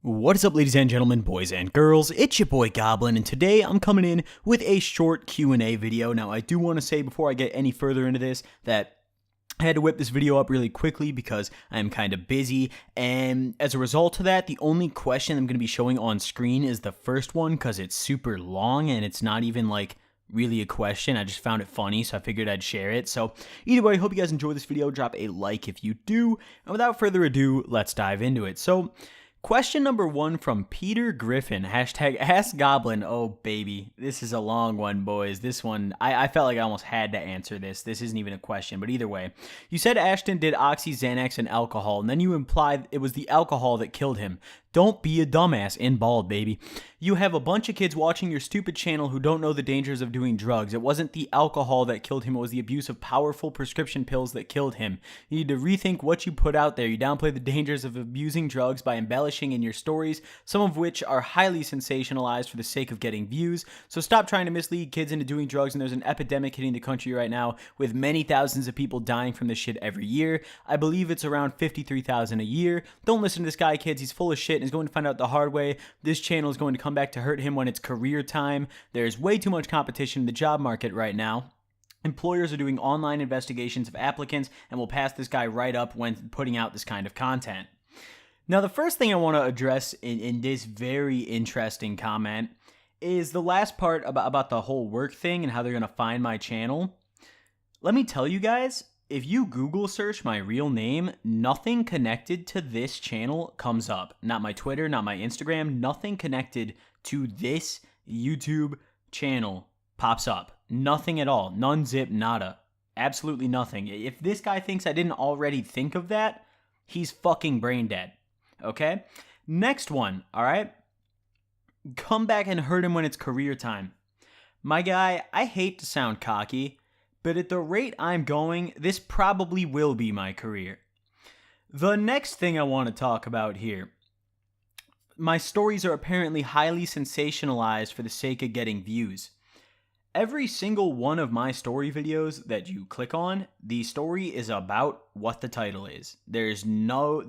What is up, ladies and gentlemen, boys and girls? It's your boy Goblin, and today I'm coming in with a short Q&A video. Now, I do want to say before I get any further into this that I had to whip this video up really quickly because I'm kind of busy, and as a result of that, the only question I'm going to be showing on screen is the first one because it's super long and it's not even like really a question. I just found it funny, so I figured I'd share it. So either way, I hope you guys enjoy this video. Drop a like if you do, and without further ado, let's dive into it. So question number 1 from Peter Griffin, hashtag AskGoblin. Oh, baby. This is a long one, boys. This one, I felt like I almost had to answer this. This isn't even a question, but either way. You said Ashton did Oxy, Xanax, and alcohol, and then you implied it was the alcohol that killed him. Don't be a dumbass in bald, baby. You have a bunch of kids watching your stupid channel who don't know the dangers of doing drugs. It wasn't the alcohol that killed him. It was the abuse of powerful prescription pills that killed him. You need to rethink what you put out there. You downplay the dangers of abusing drugs by embellishing in your stories, some of which are highly sensationalized for the sake of getting views. So stop trying to mislead kids into doing drugs, and there's an epidemic hitting the country right now with many thousands of people dying from this shit every year. I believe it's around 53,000 a year. Don't listen to this guy, kids. He's full of shit and is going to find out the hard way. This channel is going to come back to hurt him when it's career time. There's way too much competition in the job market right now. Employers are doing online investigations of applicants and will pass this guy right up when putting out this kind of content. Now, the first thing I want to address in this very interesting comment is the last part about the whole work thing and how they're going to find my channel. Let me tell you guys, if you Google search my real name, nothing connected to this channel comes up. Not my Twitter, not my Instagram, nothing connected to this YouTube channel pops up. Nothing at all. None, zip, nada. Absolutely nothing. If this guy thinks I didn't already think of that, he's fucking brain dead. Okay? Next one, alright? Come back and hurt him when it's career time. My guy, I hate to sound cocky, but at the rate I'm going, this probably will be my career. The next thing I want to talk about here. My stories are apparently highly sensationalized for the sake of getting views. Every single one of my story videos that you click on, the story is about what the title is. There's no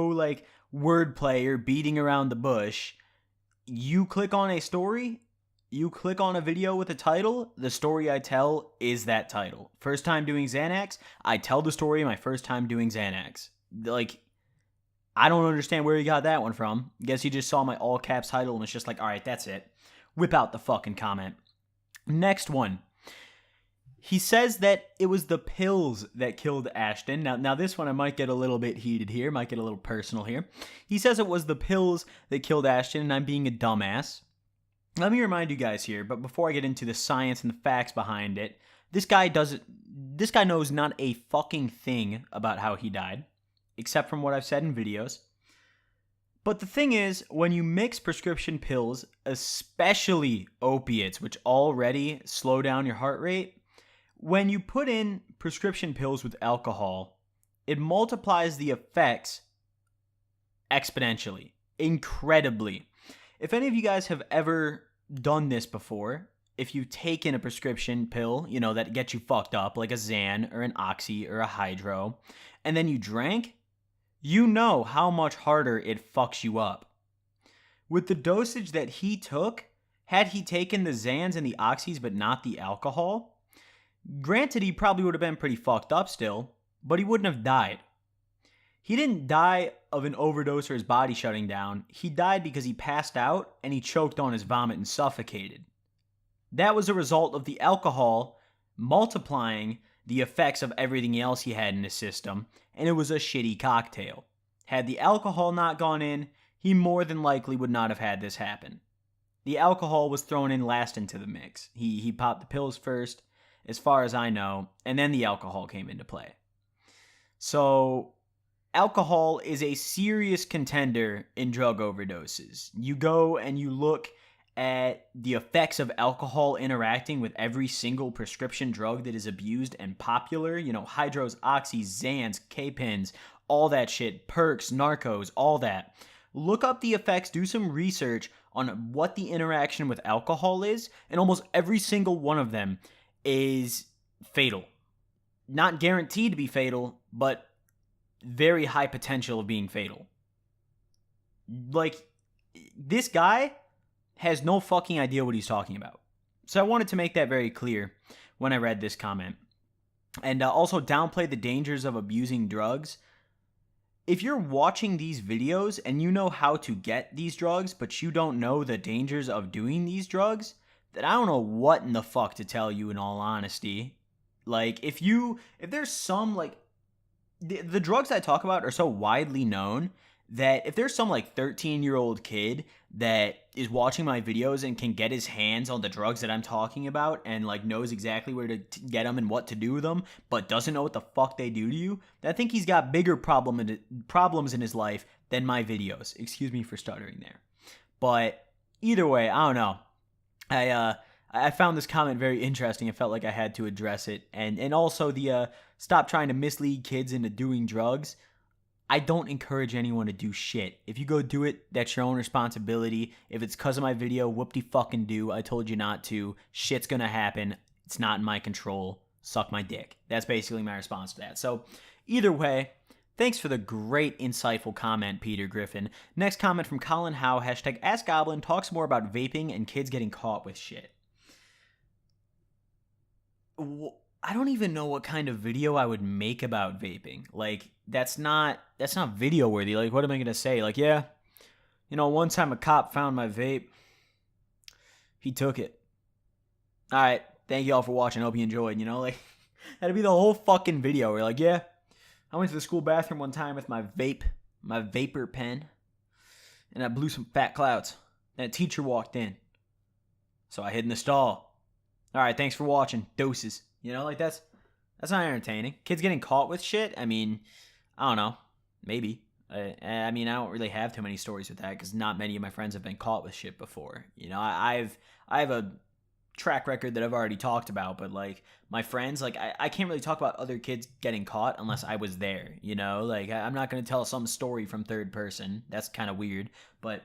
like wordplay or beating around the bush. You click on a story, you click on a video with a title, the story I tell is that title. First time doing Xanax, I tell the story of my first time doing Xanax. Like, I don't understand where he got that one from. Guess he just saw my all caps title and was just like, alright, that's it. Whip out the fucking comment. Next one. He says that it was the pills that killed Ashton. Now this one I might get a little bit heated here, might get a little personal here. He says it was the pills that killed Ashton, and I'm being a dumbass. Let me remind you guys here, but before I get into the science and the facts behind it, this guy knows not a fucking thing about how he died, except from what I've said in videos. But the thing is, when you mix prescription pills, especially opiates, which already slow down your heart rate, when you put in prescription pills with alcohol, it multiplies the effects exponentially, incredibly. If any of you guys have ever done this before, if you've taken a prescription pill, you know, that gets you fucked up, like a Xan or an Oxy or a Hydro, and then you drank, you know how much harder it fucks you up. With the dosage that he took, had he taken the Xans and the Oxys but not the alcohol, granted he probably would have been pretty fucked up still, but he wouldn't have died. He didn't die of an overdose or his body shutting down. He died because he passed out and he choked on his vomit and suffocated. That was a result of the alcohol multiplying the effects of everything else he had in his system, and it was a shitty cocktail. Had the alcohol not gone in, he more than likely would not have had this happen. The alcohol was thrown in last into the mix. He popped the pills first, as far as I know, and then the alcohol came into play. So, alcohol is a serious contender in drug overdoses. You go and you look at the effects of alcohol interacting with every single prescription drug that is abused and popular. You know, Hydros, Oxys, Xans, K-Pins, all that shit, perks, narcos, all that. Look up the effects, do some research on what the interaction with alcohol is, and almost every single one of them is fatal. Not guaranteed to be fatal, but very high potential of being fatal. Like, this guy has no fucking idea what he's talking about. So I wanted to make that very clear when I read this comment. And also downplay the dangers of abusing drugs. If you're watching these videos and you know how to get these drugs, but you don't know the dangers of doing these drugs, then I don't know what in the fuck to tell you, in all honesty. Like, if there's some, like, the drugs I talk about are so widely known that if there's some, like, 13-year-old kid that is watching my videos and can get his hands on the drugs that I'm talking about and, like, knows exactly where to get them and what to do with them, but doesn't know what the fuck they do to you, then I think he's got bigger problems in his life than my videos. Excuse me for stuttering there. But either way, I don't know. I found this comment very interesting. I felt like I had to address it. And also the stop trying to mislead kids into doing drugs. I don't encourage anyone to do shit. If you go do it, that's your own responsibility. If it's because of my video, whoop-de-fucking-do. I told you not to. Shit's gonna happen. It's not in my control. Suck my dick. That's basically my response to that. So either way, thanks for the great, insightful comment, Peter Griffin. Next comment from Colin Howe, hashtag AskGoblin, talks more about vaping and kids getting caught with shit. I don't even know what kind of video I would make about vaping. Like, that's not video worthy. Like, what am I going to say? Like, yeah, one time a cop found my vape. He took it. All right. Thank you all for watching. Hope you enjoyed, like, that'd be the whole fucking video. We're like, yeah, I went to the school bathroom one time with my vapor pen, and I blew some fat clouds. And a teacher walked in. So I hid in the stall. All right. Thanks for watching. Doses. Like, that's not entertaining. Kids getting caught with shit, I mean, I don't know. Maybe. I mean, I don't really have too many stories with that because not many of my friends have been caught with shit before. I have a track record that I've already talked about, but, like, my friends, like, I can't really talk about other kids getting caught unless I was there, Like, I'm not going to tell some story from third person. That's kind of weird, but...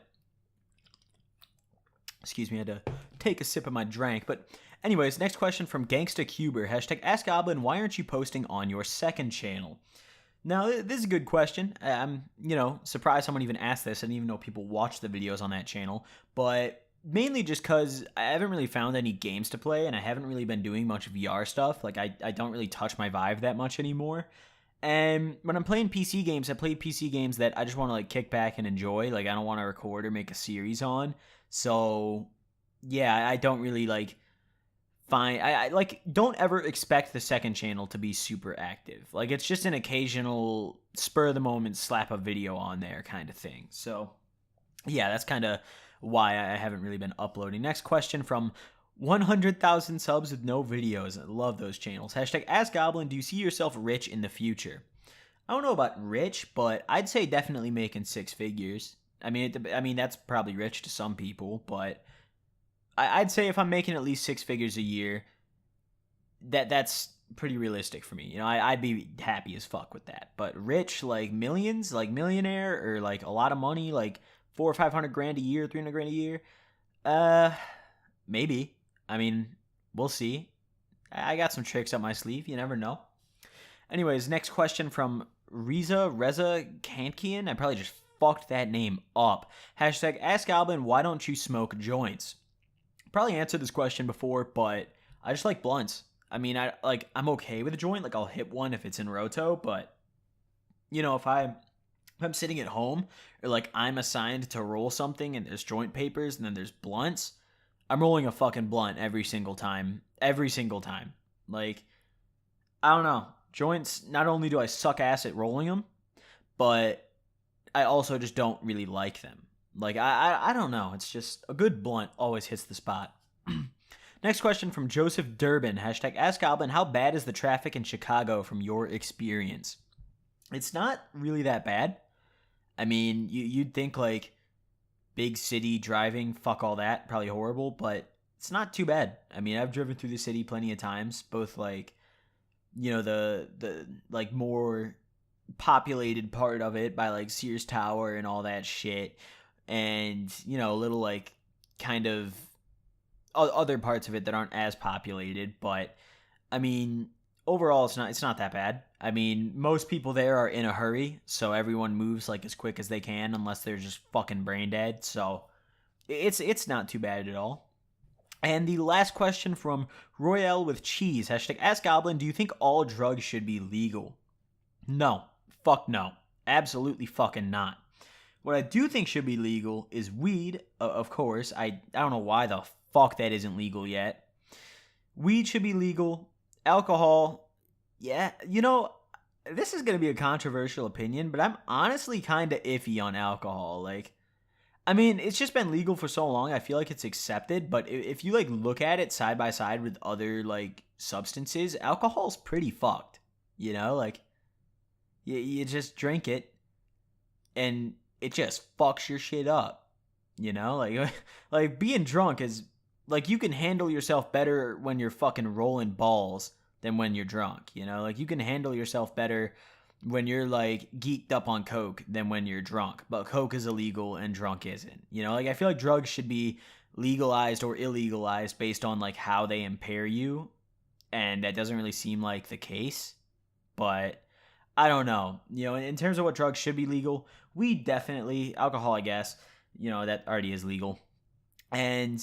Excuse me, I had to take a sip of my drink, but... Anyways, next question from GangstaCuber, hashtag AskGoblin, why aren't you posting on your second channel? Now, this is a good question. I'm, surprised someone even asked this. I didn't even know people watch the videos on that channel, but mainly just because I haven't really found any games to play, and I haven't really been doing much VR stuff. Like, I don't really touch my Vive that much anymore. And when I'm playing PC games, I play PC games that I just want to, like, kick back and enjoy. Like, I don't want to record or make a series on. So, yeah, I don't really, like... Fine. I like, don't ever expect the second channel to be super active. Like, it's just an occasional spur of the moment slap a video on there kind of thing. So, yeah, that's kind of why I haven't really been uploading. Next question from 100,000 subs with no videos. I love those channels. Hashtag AskGoblin, do you see yourself rich in the future? I don't know about rich, but I'd say definitely making six figures. I mean, that's probably rich to some people, but... I'd say if I'm making at least six figures a year, that's pretty realistic for me. I'd be happy as fuck with that. But rich, like millions, like millionaire, or like a lot of money, like $400,000 or $500,000 a year, $300,000 a year, maybe. I mean, we'll see. I got some tricks up my sleeve. You never know. Anyways, next question from Reza Kankian. I probably just fucked that name up. Hashtag AskGoblin, why don't you smoke joints? Probably answered this question before, but I just like blunts. I mean, I'm okay with a joint. Like, I'll hit one if it's in roto, but if I'm sitting at home or like I'm assigned to roll something and there's joint papers and then there's blunts, I'm rolling a fucking blunt every single time. Every single time. Like, I don't know. Joints, not only do I suck ass at rolling them, but I also just don't really like them. Like, I don't know. It's just a good blunt always hits the spot. Next question from Joseph Durbin. Hashtag AskGoblin, how bad is the traffic in Chicago from your experience? It's not really that bad. I mean, you'd think, like, big city driving, fuck all that, probably horrible, but it's not too bad. I mean, I've driven through the city plenty of times, both, like, the like, more populated part of it by, like, Sears Tower and all that shit. And, a little, like, kind of other parts of it that aren't as populated. But, I mean, overall, it's not that bad. I mean, most people there are in a hurry, so everyone moves, like, as quick as they can, unless they're just fucking brain dead. So, it's not too bad at all. And the last question from Royale with Cheese, hashtag Ask Goblin, do you think all drugs should be legal? No. Fuck no. Absolutely fucking not. What I do think should be legal is weed, of course. I don't know why the fuck that isn't legal yet. Weed should be legal. Alcohol, yeah. You know, this is going to be a controversial opinion, but I'm honestly kind of iffy on alcohol. Like, I mean, it's just been legal for so long, I feel like it's accepted, but if you, like, look at it side by side with other, like, substances, alcohol's pretty fucked. You know, like, you just drink it, and it just fucks your shit up. You know, like, like, being drunk is, like, you can handle yourself better when you're fucking rolling balls than when you're drunk, you know? Like, you can handle yourself better when you're, like, geeked up on coke than when you're drunk. But coke is illegal and drunk isn't. You know, like, I feel like drugs should be legalized or illegalized based on, like, how they impair you. And that doesn't really seem like the case. But I don't know. You know, in terms of what drugs should be legal, weed definitely, alcohol, I guess, you know, that already is legal. And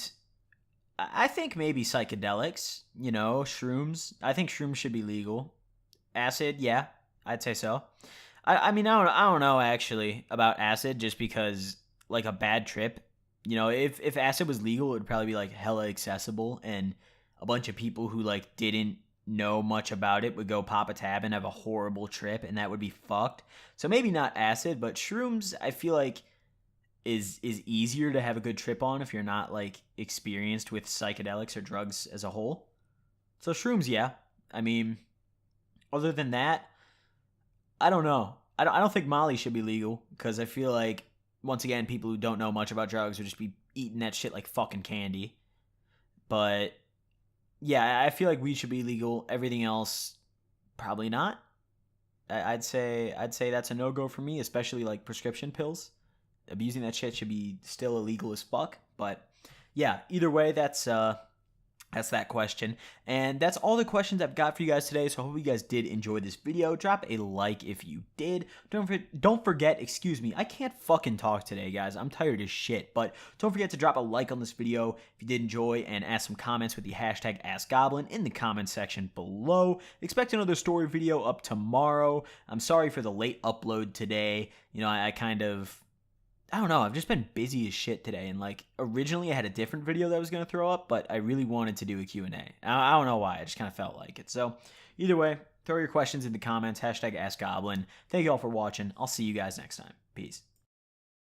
I think maybe psychedelics, you know, shrooms. I think shrooms should be legal. Acid, yeah, I'd say so. I mean, I don't know actually about acid, just because, like, a bad trip, you know, if acid was legal, it would probably be, like, hella accessible, and a bunch of people who, like, didn't know much about it would go pop a tab and have a horrible trip, and that would be fucked. So maybe not acid, but shrooms, I feel like is easier to have a good trip on if you're not, like, experienced with psychedelics or drugs as a whole. So shrooms, yeah. I mean, other than that, I don't know. I don't think Molly should be legal, because I feel like, once again, people who don't know much about drugs would just be eating that shit like fucking candy. But yeah, I feel like weed should be legal. Everything else, probably not. I'd say that's a no-go for me, especially, like, prescription pills. Abusing that shit should be still illegal as fuck. But yeah, either way, that's that question. And that's all the questions I've got for you guys today. So I hope you guys did enjoy this video. Drop a like if you did. Don't forget, excuse me, I can't fucking talk today, guys. I'm tired as shit. But don't forget to drop a like on this video if you did enjoy, and ask some comments with the hashtag AskGoblin in the comment section below. Expect another story video up tomorrow. I'm sorry for the late upload today. You know, I don't know, I've just been busy as shit today, and, like, originally I had a different video that I was going to throw up, but I really wanted to do a Q&A. I don't know why, I just kind of felt like it. So, either way, throw your questions in the comments, hashtag AskGoblin. Thank you all for watching. I'll see you guys next time. Peace.